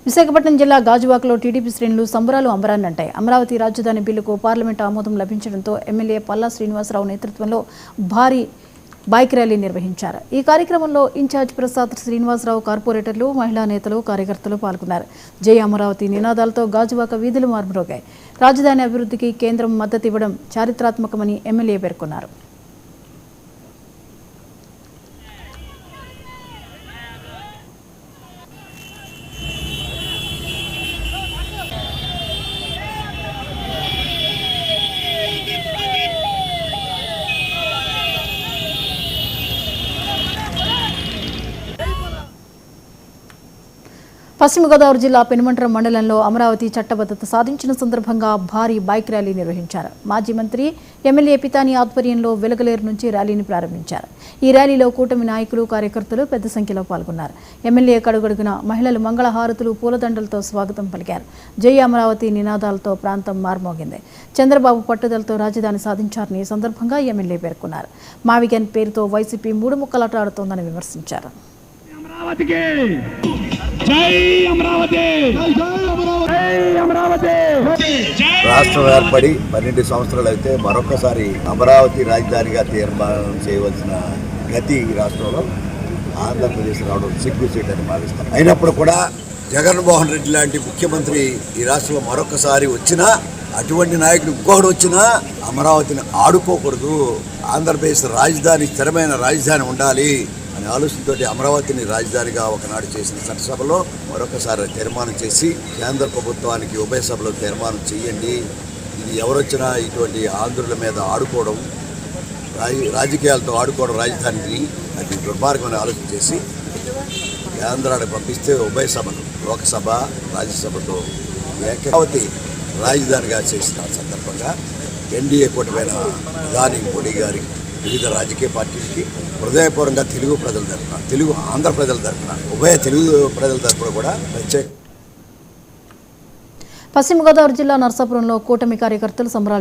విశాఖపట్నం జిల్లా గాజువాకలో టీడీపీ శ్రేణులు సంబరాలు అంబరాన్నంటాయి. అమరావతి రాజధాని బిల్లుకు పార్లమెంటు ఆమోదం లభించడంతో ఎమ్మెల్యే పల్లా శ్రీనివాసరావు నేతృత్వంలో భారీ బైక్ ర్యాలీ నిర్వహించారు. ఈ కార్యక్రమంలో ఇన్ఛార్జ్ ప్రసాద్ శ్రీనివాసరావు, కార్పొరేటర్లు, మహిళా నేతలు, కార్యకర్తలు పాల్గొన్నారు. జై అమరావతి నినాదాలతో గాజువాక వీధులు మార్మరోగాయి. రాజధాని అభివృద్ధికి కేంద్రం మద్దతు ఇవ్వడం చారిత్రాత్మకమని ఎమ్మెల్యే పేర్కొన్నారు. పశ్చిమ గోదావరి జిల్లా పెనుమంట్రం మండలంలో అమరావతి చట్టబద్ధత సాధించిన సందర్భంగా భారీ బైక్ ర్యాలీ నిర్వహించారు. మాజీ మంత్రి ఎమ్మెల్యే పితాని ఆధ్వర్యంలో వెలగలేరు నుంచి ర్యాలీని ప్రారంభించారు. ఈ ర్యాలీలో కూటమి నాయకులు, కార్యకర్తలు పెద్ద సంఖ్యలో పాల్గొన్నారు. ఎమ్మెల్యే కడుగడుగున మహిళలు మంగళహారతులు, పూలదండలతో స్వాగతం పలికారు. జై అమరావతి నినాదాలతో ప్రాంతం మార్మోగింది. చంద్రబాబు పట్టుదలతో రాజధాని సాధించారని ఈ సందర్భంగా ఎమ్మెల్యే పేర్కొన్నారు. మావిగన్ పేరుతో వైసీపీ మూడు ముక్కలాట ఆడుతోందని విమర్శించారు. రాష్ట్రం ఏర్పడి 12 సంవత్సరాలు అయితే మరొకసారి అమరావతి రాజధానిగా తీర్మానం చేయవలసిన గతి ఈ రాష్ట్రంలో ఆంధ్రప్రదేశ్ రావడం సిగ్గుచేటని భావిస్తాం. అయినప్పుడు కూడా జగన్మోహన్ రెడ్డి లాంటి ముఖ్యమంత్రి ఈ రాష్ట్రంలో మరొకసారి వచ్చినా, అటువంటి నాయకుడు ఇంకొకడు వచ్చినా అమరావతిని ఆడుకోకూడదు, ఆంధ్రప్రదేశ్ రాజధాని స్థిరమైన రాజధాని ఉండాలి అనే ఆలోచనతో అమరావతిని రాజధానిగా ఒకనాడు చేసిన చట్టసభలో మరొకసారి తీర్మానం చేసి కేంద్ర ప్రభుత్వానికి ఉభయ సభలో తీర్మానం చేయండి. ఇది ఎవరొచ్చినా ఇటువంటి ఆంధ్రుల మీద ఆడుకోవడం, రాజకీయాలతో ఆడుకోవడం రాజధానిని అది దుర్మార్గమని ఆలోచన చేసి కేంద్రానికి పంపిస్తే ఉభయ సభలు, లోక్సభ, రాజ్యసభతో ఏకావతి రాజధానిగా చేసిన సందర్భంగా ఎన్డీఏ కూటమైన ప్రధాని మోడీ గారి వివిధ రాజకీయ పార్టీలకి హృదయపూర్వకంగా తెలుగు ప్రజల తరఫున, తెలుగు ఆంధ్ర ప్రజల తరఫున, ఉభయ తెలుగు ప్రజల తరఫున కూడా ప్రత్యేక. పశ్చిమ గోదావరి జిల్లా నర్సాపురంలో కూటమి కార్యకర్తలు సంబరాలు